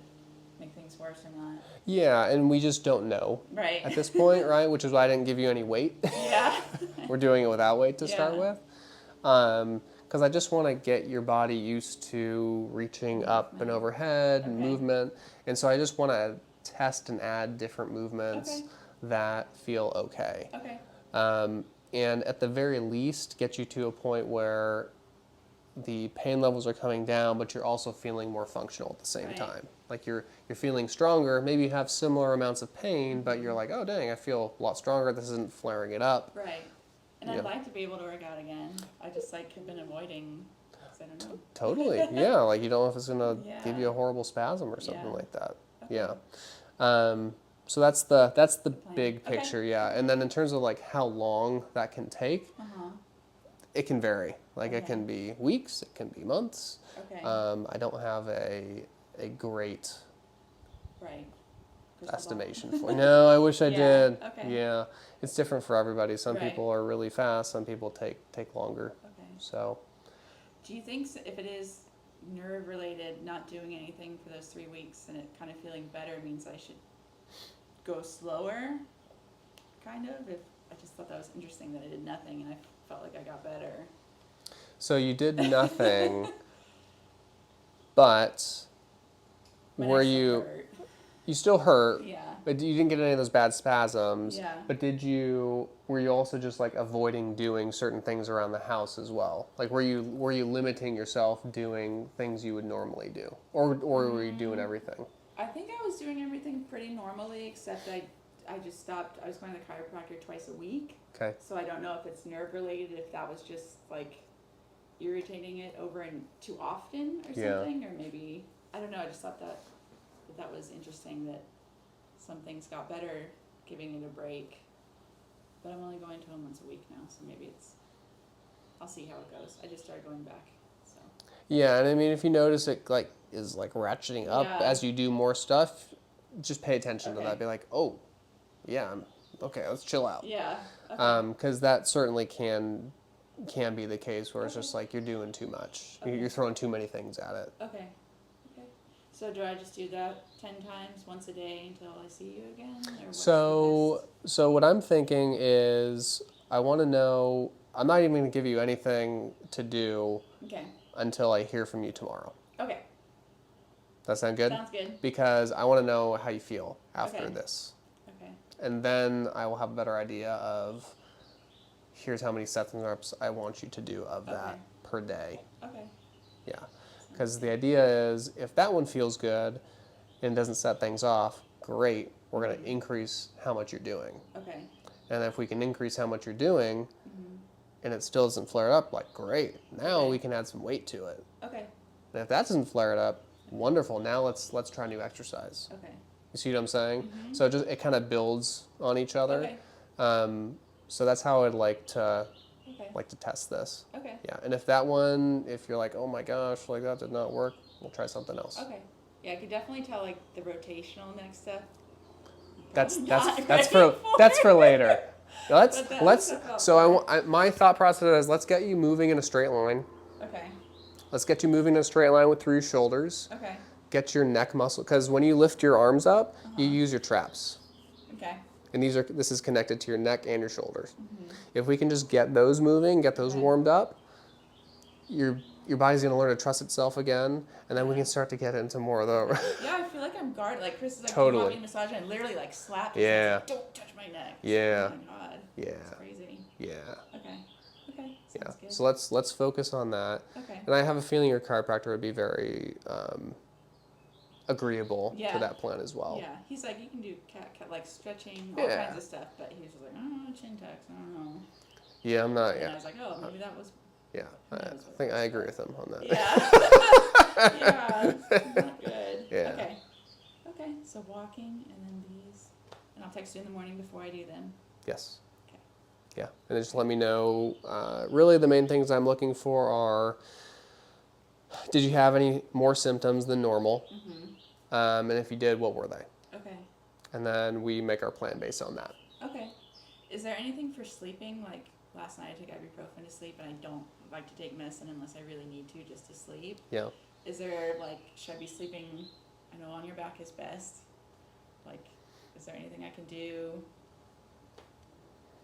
make things worse or not. Yeah, and we just don't know Right. at this point, right? Which is why I didn't give you any weight. Yeah. We're doing it without weight to start Yeah. with. Because I just want to get your body used to reaching up and overhead and Okay. movement. And so I just want to test and add different movements Okay. that feel okay. Okay. And at the very least, get you to a point where the pain levels are coming down, but you're also feeling more functional at the same Right. time. Like you're feeling stronger. Maybe you have similar amounts of pain, but you're like, oh dang, I feel a lot stronger. This isn't flaring it up. Right. And Yeah. I'd like to be able to work out again. I just like have been avoiding, 'cause I don't know. Totally. Yeah. Like you don't know if it's gonna Yeah. give you a horrible spasm or something Yeah. like that. Okay. Yeah. So that's the plan. big Okay. picture. Yeah. And then in terms of like how long that can take, Uh-huh. it can vary. Like it Okay. can be weeks, it can be months. Okay. I don't have a great Right. Crystal ball. estimation for. No, I wish I Yeah, did. okay. Yeah. It's different for everybody. Some Right. people are really fast. Some people take longer. Okay. So. Do you think if it is nerve related, not doing anything for those 3 weeks and it kind of feeling better means I should go slower? Kind of. If I just thought that was interesting that I did nothing and I felt like I got better. So you did nothing, but But were I still you hurt. you still hurt, Yeah. but you didn't get any of those bad spasms. Yeah. But were you also just like avoiding doing certain things around the house as well? Like were you limiting yourself doing things you would normally do, or were you doing everything? I think I was doing everything pretty normally, except I just stopped. I was going to the chiropractor twice a week. Okay. So I don't know if it's nerve related, if that was just like irritating it over and too often or Yeah. something, or maybe, I don't know, I just thought that was interesting that some things got better giving it a break. But I'm only going to him once a week now, so maybe I'll see how it goes. I just started going back, so. Yeah, and I mean, if you notice it like is like ratcheting up Yeah. as you do more stuff, just pay attention to Okay. that. Be like, oh, yeah, okay, let's chill out. Yeah. Okay. Because that certainly can be the case where it's Okay. just like you're doing too much. Okay. You're throwing too many things at it. Okay. Okay. So do I just do that 10 times once a day until I see you again? Or what's So what I'm thinking is I want to know. I'm not even going to give you anything to do the best? Okay. until I hear from you tomorrow. Okay. That sound good? Sounds good. Because I want to know how you feel after Okay. this. Okay. And then I will have a better idea of here's how many sets and reps I want you to do of that Okay. per day. Okay. Yeah. Because the idea is if that one feels good and doesn't set things off, great. We're going to increase how much you're doing. Okay. And if we can increase how much you're doing Mhm. and it still doesn't flare up, like great. Now Okay. we can add some weight to it. Okay. And if that doesn't flare it up, wonderful. Now let's try new exercise. Okay. You see what I'm saying? So it kind of builds on each other. Okay. So that's how I'd like to Okay. test this. Okay. Yeah, and if that one, if you're like, oh my gosh, like that did not work, we'll try something else. Okay. Yeah, I could definitely tell like the rotational next step. That's Not that's ready for that's for later. But that Let's. stuff felt So good. my thought process is let's get you moving in a straight line. Okay. Let's get you moving in a straight line with through your shoulders. Okay. Get your neck muscle, because when you lift your arms up, you use your traps. Okay. And this is connected to your neck and your shoulders. If we can just get those moving, get those warmed up, your body's gonna learn to trust itself again, and then we can start to get into more of the. Yeah, I feel like I'm guarded. Like Chris is like, Totally. "Do you want me to massage?" And I literally like slapped his Yeah. hands, like, don't touch my neck. Yeah. Oh my god. Yeah. That's crazy. Yeah. Okay. Okay. Yeah. Sounds good. So let's focus on that. Okay. And I have a feeling your chiropractor would be very agreeable Yeah. to that plan as well. Yeah. He's like, you can do cat like stretching, all Yeah. kinds of stuff, but he was just like, oh, chin tucks, I don't know. Yeah, I'm not. And Yeah. I was like, oh, maybe that was. Yeah. I knows what think I that's agree with him on that. Yeah. Yeah. Not good. Yeah. Okay. Okay. So walking and then these, and I'll text you in the morning before I do them. Yes. Okay. Yeah, and just let me know. Really, the main things I'm looking for are: did you have any more symptoms than normal? And if you did, what were they? Okay. And then we make our plan based on that. Okay. Is there anything for sleeping? Like last night I took ibuprofen to sleep, and I don't like to take medicine unless I really need to just to sleep. Yeah. Is there like, should I be sleeping? I know on your back is best. Like, is there anything I can do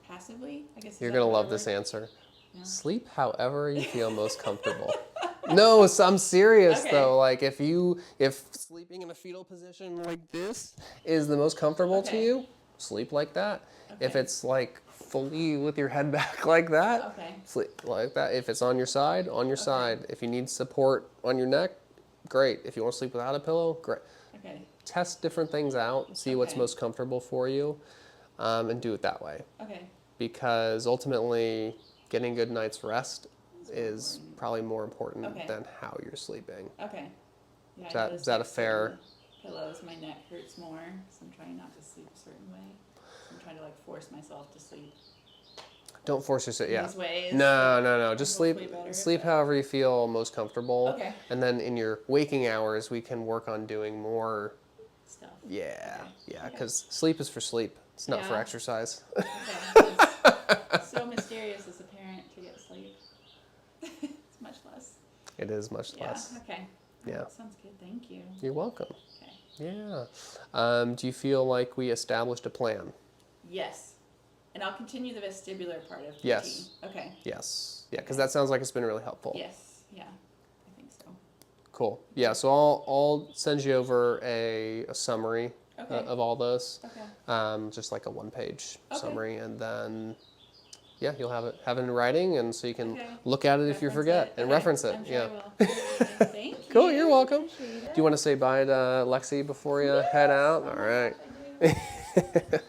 passively? I guess. You're gonna love this answer. Yeah. Sleep however you feel most comfortable. No, so I'm serious Okay. though. Like if sleeping in a fetal position like this is the most comfortable to Okay. you, sleep like that. If Okay. it's like fully with your head back like that, Okay. sleep like that. If it's on your side, on your side. If you need support on your neck, great. If you want to sleep without a pillow, great. Okay. Test different things out, see what's Okay. most comfortable for you, and do it that way. Okay. Because ultimately, getting a good night's rest is probably more important Okay. than how you're sleeping. Okay. Yeah, Is that- is that a fair- pillows? My neck hurts more, so I'm trying not to sleep a certain way. So I'm trying to like force myself to sleep Don't force yourself. in Yeah. these ways. No. Just Hopefully sleep. better, Sleep but- however you feel most comfortable. Okay. And then in your waking hours, we can work on doing more. Stuff. Yeah. Okay. Yeah. Okay. Because sleep is for sleep. It's not for Yeah. exercise. Okay. It's so mysterious as a parent to get sleep. It's much less. It is much Yeah. less. Okay. Yeah. Sounds good. Thank you. You're welcome. Okay. Yeah. Do you feel like we established a plan? Yes. And I'll continue the vestibular part of PT. Yes. Okay. Yes. Yeah. Because that sounds like it's been really helpful. Yes. Yeah. I think so. Cool. Yeah. So I'll send you over a summary Okay. of all this. Okay. Just like a one-page Okay. summary, and then yeah, you'll have it in writing, and so you can Okay. look at it if you Reference forget it. and Okay. reference it. I'm sure Yeah. I will. Thank you. Cool. You're welcome. Appreciate it. Do you want to say bye to Lexi before you head out? All right. I do.